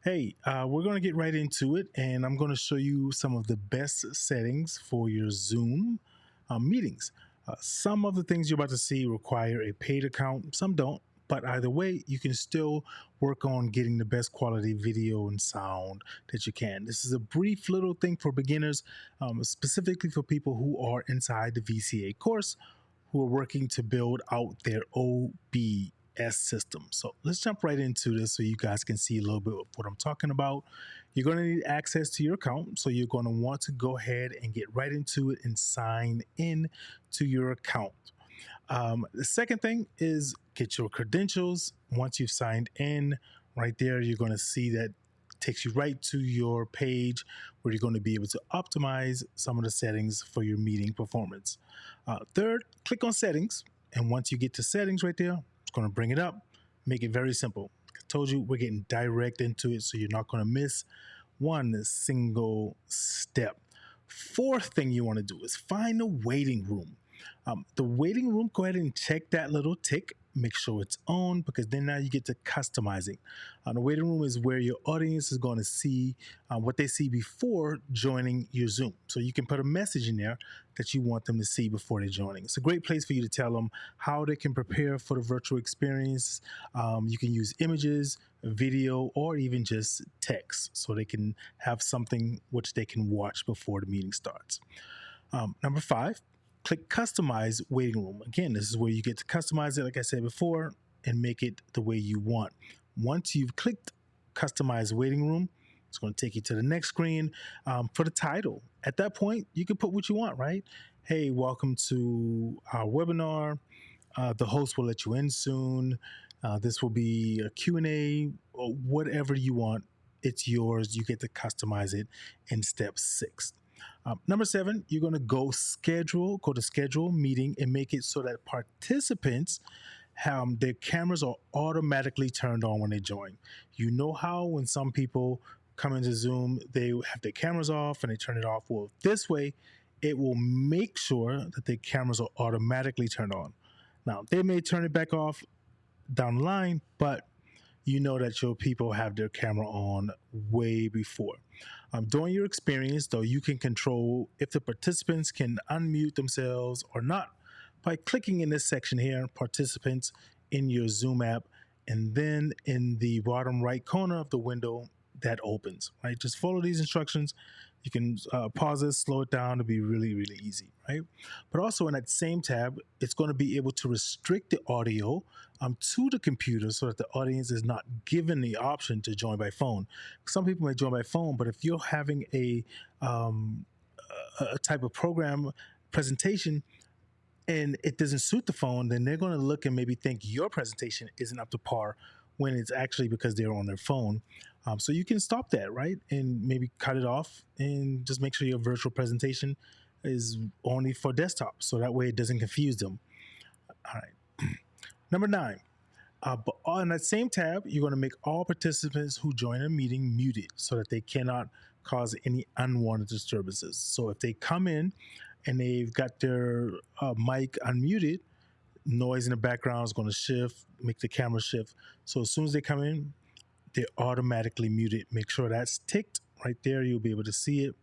Hey, we're going to get right into it, and I'm going to show you some of the best settings for your Zoom meetings. Some of the things you're about to see require a paid account, some don't. But either way, you can still work on getting the best quality video and sound that you can. This is a brief little thing for beginners, specifically for people who are inside the VCA course, who are working to build out their OBS system. So let's jump right into this so you guys can see a little bit of what I'm talking about. You're going to need access to your account. So you're going to want to go ahead and get right into it and sign in to your account. The second thing is get your credentials. Once you've signed in, right there, you're going to see that takes you right to your page where you're going to be able to optimize some of the settings for your meeting performance. Third, click on settings. And once you get to settings right there, it's going to bring it up, make it very simple. I told you we're getting direct into it, so you're not going to miss one single step. Fourth thing you want to do is find a waiting room. The waiting room, go ahead and check that little tick. Make sure it's on because then now you get to customizing. The waiting room is where your audience is going to see what they see before joining your Zoom. So you can put a message in there that you want them to see before they're joining. It's a great place for you to tell them how they can prepare for the virtual experience. You can use images, video, or even just text so they can have something which they can watch before the meeting starts. Number 5, click customize waiting room. Again, this is where you get to customize it, like I said before, and make it the way you want. Once you've clicked customize waiting room, it's going to take you to the next screen for the title. At that point, you can put what you want, right? Hey, welcome to our webinar. The host will let you in soon. This will be a Q&A, or whatever you want. It's yours. You get to customize it in step 6. Number 7, you're going to go to schedule meeting and make it so that participants their cameras are automatically turned on when they join. You know how when some people come into Zoom, they have their cameras off and they turn it off. Well, this way, it will make sure that their cameras are automatically turned on. Now, they may turn it back off down the line, but you know that your people have their camera on way before. During your experience, though, you can control if the participants can unmute themselves or not by clicking in this section here, participants in your Zoom app, and then in the bottom right corner of the window that opens, right? Just follow these instructions. You can pause it, slow it down to be really, really easy, right? But also in that same tab, it's going to be able to restrict the audio to the computer so that the audience is not given the option to join by phone. Some people may join by phone, but if you're having a type of program presentation and it doesn't suit the phone, then they're going to look and maybe think your presentation isn't up to par when it's actually because they're on their phone. So you can stop that, right? And maybe cut it off and just make sure your virtual presentation is only for desktop. So that way it doesn't confuse them. All right. Number 9. But on that same tab, you're going to make all participants who join a meeting muted so that they cannot cause any unwanted disturbances. So if they come in and they've got their mic unmuted, noise in the background is going to shift, make the camera shift. So as soon as they come in, they're automatically muted. Make sure that's ticked right there. You'll be able to see it.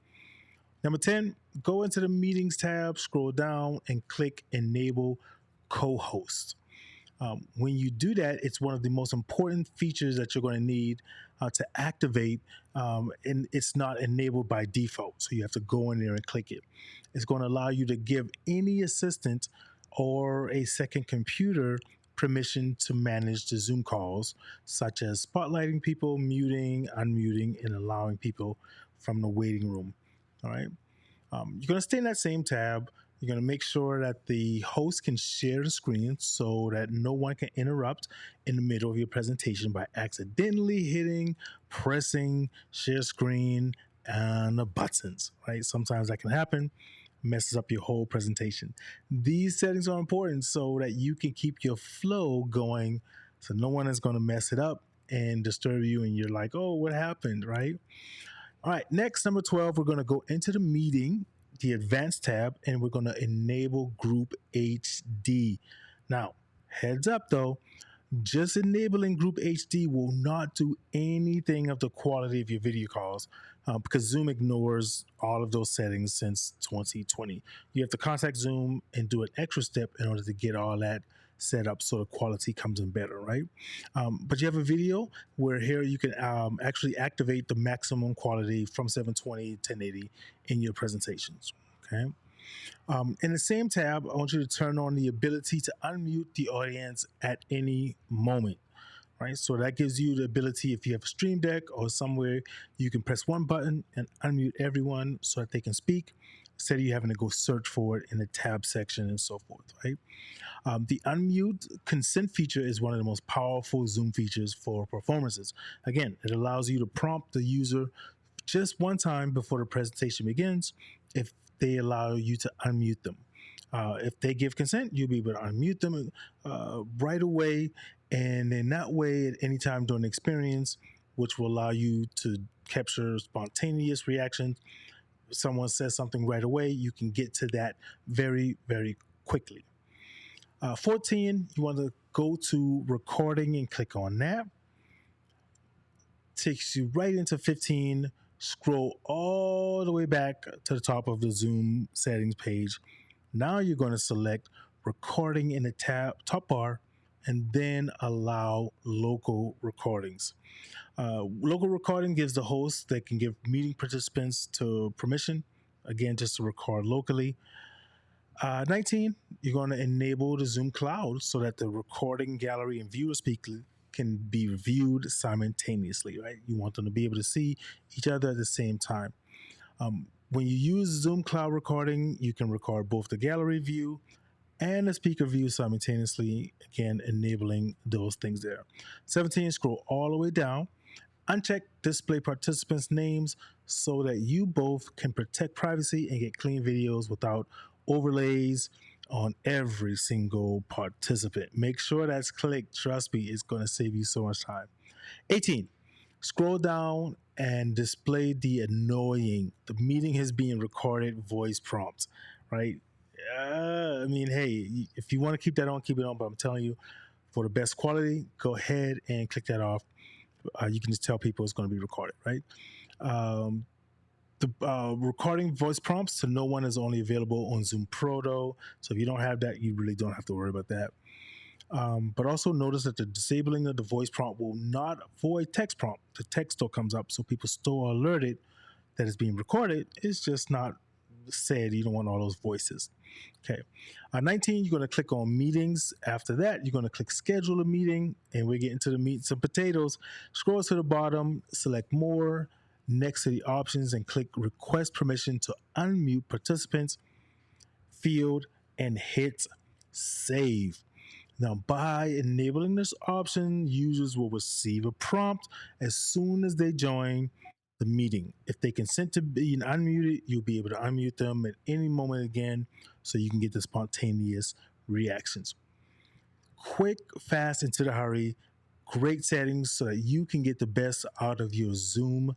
Number 10, go into the meetings tab, scroll down and click enable co-host. When you do that, it's one of the most important features that you're going to need to activate, and it's not enabled by default. So you have to go in there and click it. It's going to allow you to give any assistant or a second computer permission to manage the Zoom calls, such as spotlighting people, muting, unmuting, and allowing people from the waiting room. All right. You're going to stay in that same tab. You're going to make sure that the host can share the screen so that no one can interrupt in the middle of your presentation by accidentally pressing share screen and the buttons, right? Sometimes that can happen, messes up your whole presentation. These settings are important so that you can keep your flow going so no one is going to mess it up and disturb you and you're like, oh, what happened, right? All right, next, number 12, we're going to go into the meeting, the advanced tab, and we're going to enable group HD. Now, heads up though, Just enabling Group HD will not do anything of the quality of your video calls because Zoom ignores all of those settings since 2020. You have to contact Zoom and do an extra step in order to get all that set up so the quality comes in better, right? But you have a video where here you can actually activate the maximum quality from 720 1080 in your presentations, okay? In the same tab, I want you to turn on the ability to unmute the audience at any moment, right? So that gives you the ability, if you have a Stream Deck or somewhere, you can press one button and unmute everyone so that they can speak, instead of you having to go search for it in the tab section and so forth, right? The unmute consent feature is one of the most powerful Zoom features for performances. Again, it allows you to prompt the user just one time before the presentation begins if they allow you to unmute them. If they give consent, you'll be able to unmute them right away. And in that way, at any time during the experience, which will allow you to capture spontaneous reactions. If someone says something right away, you can get to that very, very quickly. 14, you want to go to recording and click on that. Takes you right into 15. Scroll all the way back to the top of the Zoom settings page. Now you're going to select recording in the top bar and then allow local recordings. Local recording gives the host that can give meeting participants to permission, again, just to record locally. 19, you're going to enable the Zoom Cloud so that the recording gallery and viewer speaker can be viewed simultaneously, right? You want them to be able to see each other at the same time. When you use Zoom Cloud recording, you can record both the gallery view and the speaker view simultaneously, again, enabling those things there. 17, scroll all the way down. Uncheck display participants' names so that you both can protect privacy and get clean videos without overlays on every single participant. Make sure that's clicked. Trust me, it's going to save you so much time. 18, scroll down and display the annoying, the meeting is being recorded voice prompts, right? I mean, hey, if you want to keep that on, keep it on, but I'm telling you, for the best quality, go ahead and click that off. You can just tell people it's going to be recorded, right? The recording voice prompts to no one is only available on Zoom Pro, though. So if you don't have that, you really don't have to worry about that. But also notice that the disabling of the voice prompt will not avoid text prompt. The text still comes up, so people still are alerted that it's being recorded. It's just not said. You don't want all those voices. Okay. 19, you're going to click on meetings. After that, you're going to click schedule a meeting, and we're getting to the meat and potatoes. Scroll to the bottom, select more next to the options, and click request permission to unmute participants field and hit save. Now, by enabling this option, users will receive a prompt as soon as they join the meeting. If they consent to being unmuted, you'll be able to unmute them at any moment again so you can get the spontaneous reactions. Quick, fast, and to the hurry. Great settings so that you can get the best out of your Zoom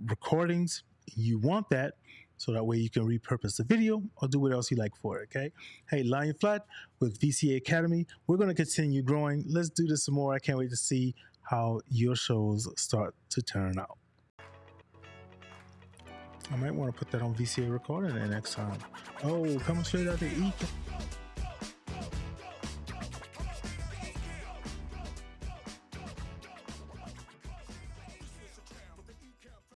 recordings. You want that so that way you can repurpose the video or do what else you like for it, okay? Hey, Lion Flat with VCA Academy. We're going to continue growing. Let's do this some more. I can't wait to see how your shows start to turn out. I might want to put that on VCA recording the next time. Oh, coming straight out the E.